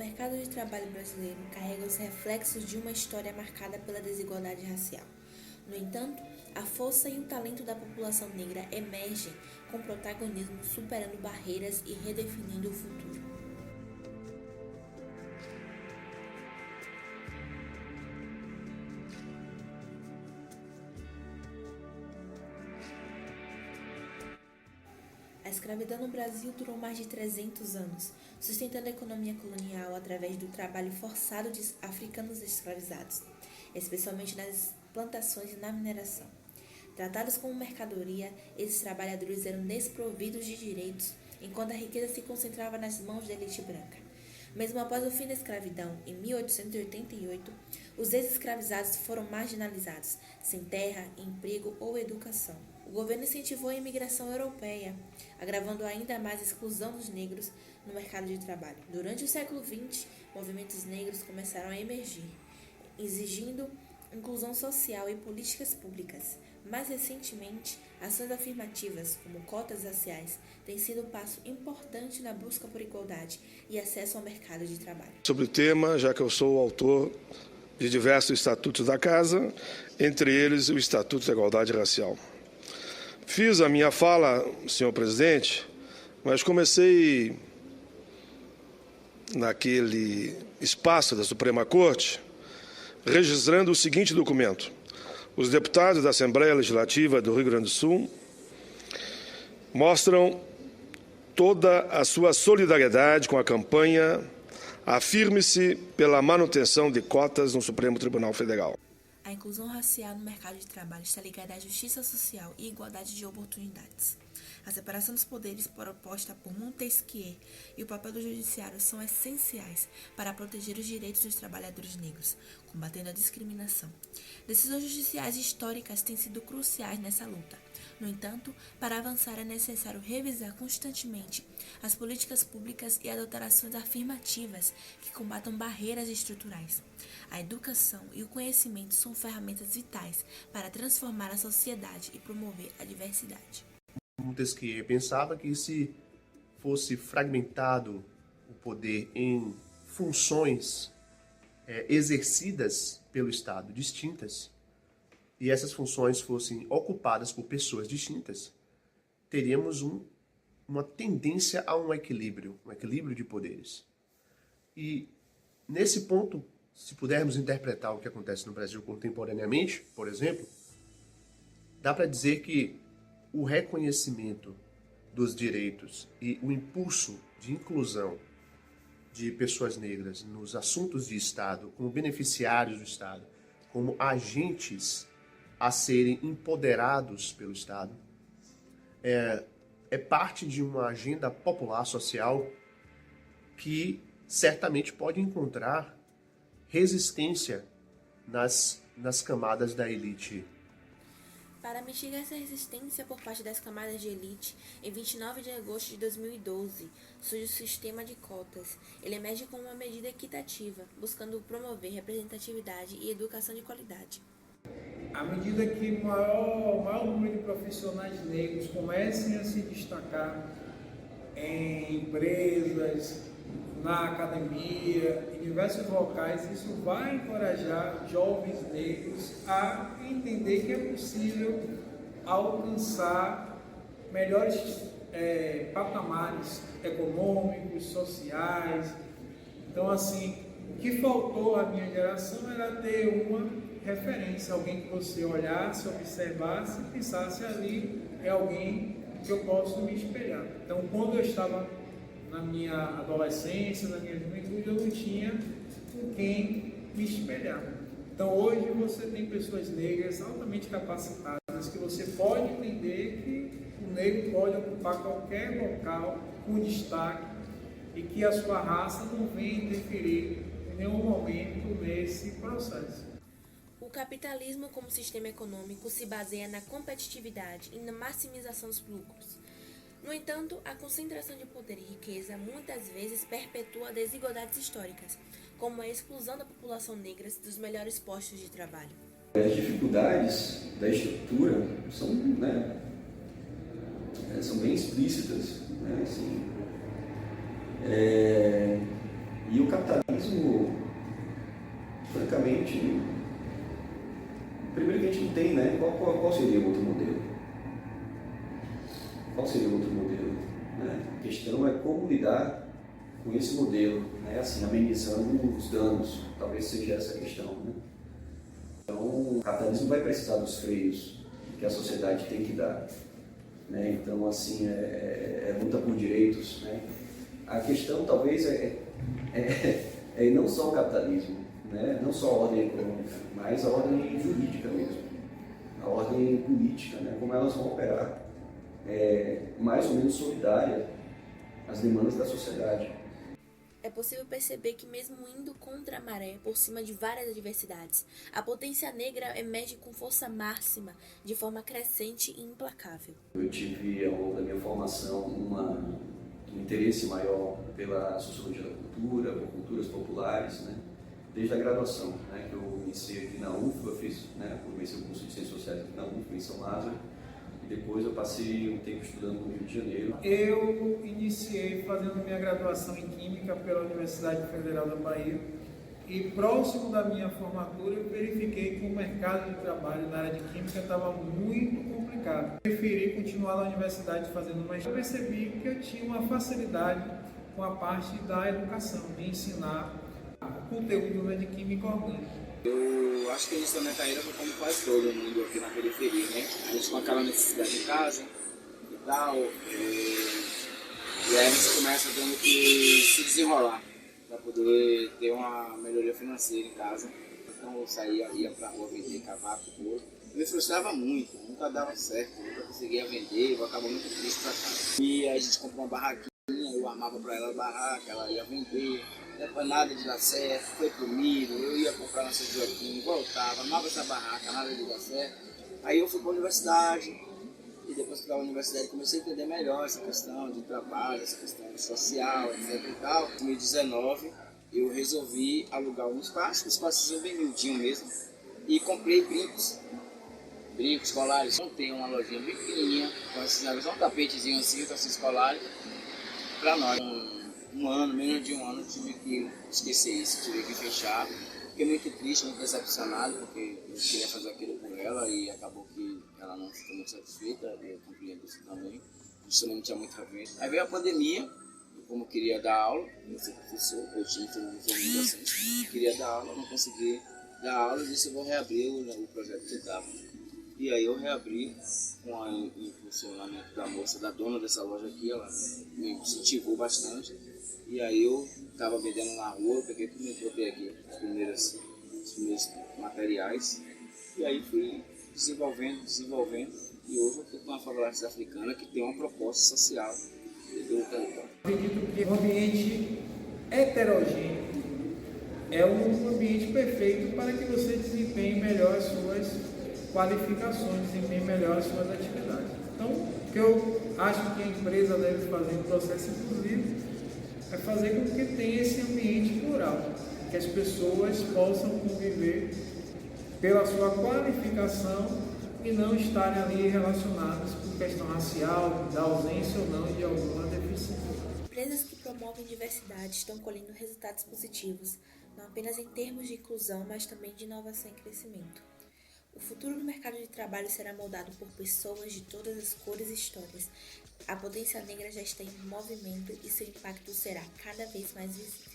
mercado de trabalho brasileiro carrega os reflexos de uma história marcada pela desigualdade racial. No entanto, a força e o talento da população negra emergem com protagonismo, superando barreiras e redefinindo o futuro. A escravidão no Brasil durou mais de 300 anos, sustentando a economia colonial através do trabalho forçado de africanos escravizados, especialmente nas plantações e na mineração. Tratados como mercadoria, esses trabalhadores eram desprovidos de direitos, enquanto a riqueza se concentrava nas mãos da elite branca. Mesmo após o fim da escravidão, em 1888, os ex-escravizados foram marginalizados, sem terra, emprego ou educação. O governo incentivou a imigração europeia, agravando ainda mais a exclusão dos negros no mercado de trabalho. Durante o século XX, movimentos negros começaram a emergir, exigindo inclusão social e políticas públicas. Mais recentemente, ações afirmativas, como cotas raciais, têm sido um passo importante na busca por igualdade e acesso ao mercado de trabalho. Sobre o tema, já que eu sou o autor de diversos estatutos da Casa, entre eles o Estatuto da Igualdade Racial. Fiz a minha fala, senhor presidente, mas comecei naquele espaço da Suprema Corte, registrando o seguinte documento. Os deputados da Assembleia Legislativa do Rio Grande do Sul mostram toda a sua solidariedade com a campanha Afirme-se pela manutenção de cotas no Supremo Tribunal Federal. A inclusão racial no mercado de trabalho está ligada à justiça social e igualdade de oportunidades. A separação dos poderes proposta por Montesquieu e o papel do judiciário são essenciais para proteger os direitos dos trabalhadores negros, combatendo a discriminação. Decisões judiciais históricas têm sido cruciais nessa luta. No entanto, para avançar é necessário revisar constantemente as políticas públicas e adotar ações afirmativas que combatam barreiras estruturais. A educação e o conhecimento são ferramentas vitais para transformar a sociedade e promover a diversidade. Montesquieu pensava que se fosse fragmentado o poder em funções exercidas pelo Estado distintas, e essas funções fossem ocupadas por pessoas distintas, teríamos uma tendência a um equilíbrio de poderes. E nesse ponto, se pudermos interpretar o que acontece no Brasil contemporaneamente, por exemplo, dá para dizer que o reconhecimento dos direitos e o impulso de inclusão de pessoas negras nos assuntos de Estado, como beneficiários do Estado, como agentes a serem empoderados pelo Estado, é parte de uma agenda popular social que certamente pode encontrar resistência nas camadas da elite. Para mitigar essa resistência por parte das camadas de elite, em 29 de agosto de 2012, surge o sistema de cotas. Ele emerge como uma medida equitativa, buscando promover representatividade e educação de qualidade. À medida que o maior número de profissionais negros comecem a se destacar em empresas, na academia, em diversos locais, isso vai encorajar jovens negros a entender que é possível alcançar melhores patamares econômicos, sociais. Então, assim, o que faltou à minha geração era ter uma referência, alguém que você olhasse, observasse e pensasse ali é alguém que eu posso me espelhar. Então, quando eu estava na minha adolescência, na minha juventude, eu não tinha com quem me espelhar. Então, hoje você tem pessoas negras altamente capacitadas que você pode entender que o negro pode ocupar qualquer local com destaque e que a sua raça não vem interferir em nenhum momento nesse processo. O capitalismo como sistema econômico se baseia na competitividade e na maximização dos lucros. No entanto, a concentração de poder e riqueza muitas vezes perpetua desigualdades históricas, como a exclusão da população negra dos melhores postos de trabalho. As dificuldades da estrutura são bem explícitas, né? Assim, E o capitalismo, francamente, primeiro que a gente não tem, né? Qual seria o outro modelo? Qual seria o outro modelo? Né? A questão é como lidar com esse modelo, né? Assim, amenizando os danos, talvez seja essa a questão. Né? Então, o capitalismo vai precisar dos freios que a sociedade tem que dar. Né? Então, assim, é luta por direitos. Né? A questão, talvez, é não só o capitalismo, né? Não só a ordem econômica, mas a ordem jurídica mesmo, a ordem política, né? Como elas vão operar, mais ou menos solidária às demandas da sociedade. É possível perceber que mesmo indo contra a maré, por cima de várias adversidades, a potência negra emerge com força máxima, de forma crescente e implacável. Eu tive, ao longo da minha formação, um interesse maior pela sociologia da cultura, por culturas populares, né? Desde a graduação, né? Que eu iniciei aqui na UFBA, comecei o curso de Ciências Sociais aqui na UFBA, em São Lázaro, e depois eu passei um tempo estudando no Rio de Janeiro. Eu iniciei fazendo minha graduação em Química pela Universidade Federal da Bahia e próximo da minha formatura eu verifiquei que o mercado de trabalho na área de Química estava muito complicado. Preferi continuar na universidade fazendo mais. Eu percebi que eu tinha uma facilidade com a parte da educação, de ensinar o conteúdo, né, de Química Orgânica. Eu acho que o início da minha carreira foi como quase todo mundo aqui na periferia, né? A gente com aquela necessidade em casa e tal, e aí a gente começa tendo que se desenrolar para poder ter uma melhoria financeira em casa. Então eu saía, ia pra rua vender cavaco, bolo. Me frustrava muito, nunca dava certo, nunca conseguia vender, eu acabava muito triste pra casa. E aí a gente comprou uma barraquinha, eu armava pra ela a barraca, ela ia vender. Depois nada de dar certo, foi pro milho, eu ia comprar na São Joaquim, voltava, armava essa barraca, nada de dar certo. Aí eu fui para a universidade, e depois que estava na universidade comecei a entender melhor essa questão de trabalho, essa questão social, etc e tal. Em 2019 eu resolvi alugar um espaço bem miudinho mesmo, e comprei brincos escolares. Montei uma lojinha bem pequenininha, com esses negócios, um tapetezinho assim, com esses escolares, para nós. Menos de um ano, tive que esquecer isso, tive que fechar. Fiquei muito triste, muito decepcionado, porque eu queria fazer aquilo por ela e acabou que ela não ficou muito satisfeita, e eu compreendo isso também. Justamente não tinha muita venda. Aí veio a pandemia, eu como queria dar aula, eu sou professor, eu tinha formação docente, queria dar aula, não consegui dar aula e disse eu vou reabrir o projeto que estava. E aí eu reabri com o funcionamento da moça, da dona dessa loja aqui, ela me incentivou bastante. E aí eu estava vendendo na rua, eu peguei aqui os primeiros materiais. E aí fui desenvolvendo. E hoje eu estou com uma favela africana que tem uma proposta social do território. Acredito que um ambiente heterogêneo é um ambiente perfeito para que você desempenhe melhor as suas qualificações, desempenhe melhor as suas atividades. Então, o que eu acho que a empresa deve fazer no processo inclusivo é fazer com que tenha esse ambiente plural, que as pessoas possam conviver pela sua qualificação e não estarem ali relacionadas por questão racial, da ausência ou não de alguma deficiência. Empresas que promovem diversidade estão colhendo resultados positivos, não apenas em termos de inclusão, mas também de inovação e crescimento. O futuro do mercado de trabalho será moldado por pessoas de todas as cores e histórias. A potência negra já está em movimento e seu impacto será cada vez mais visível.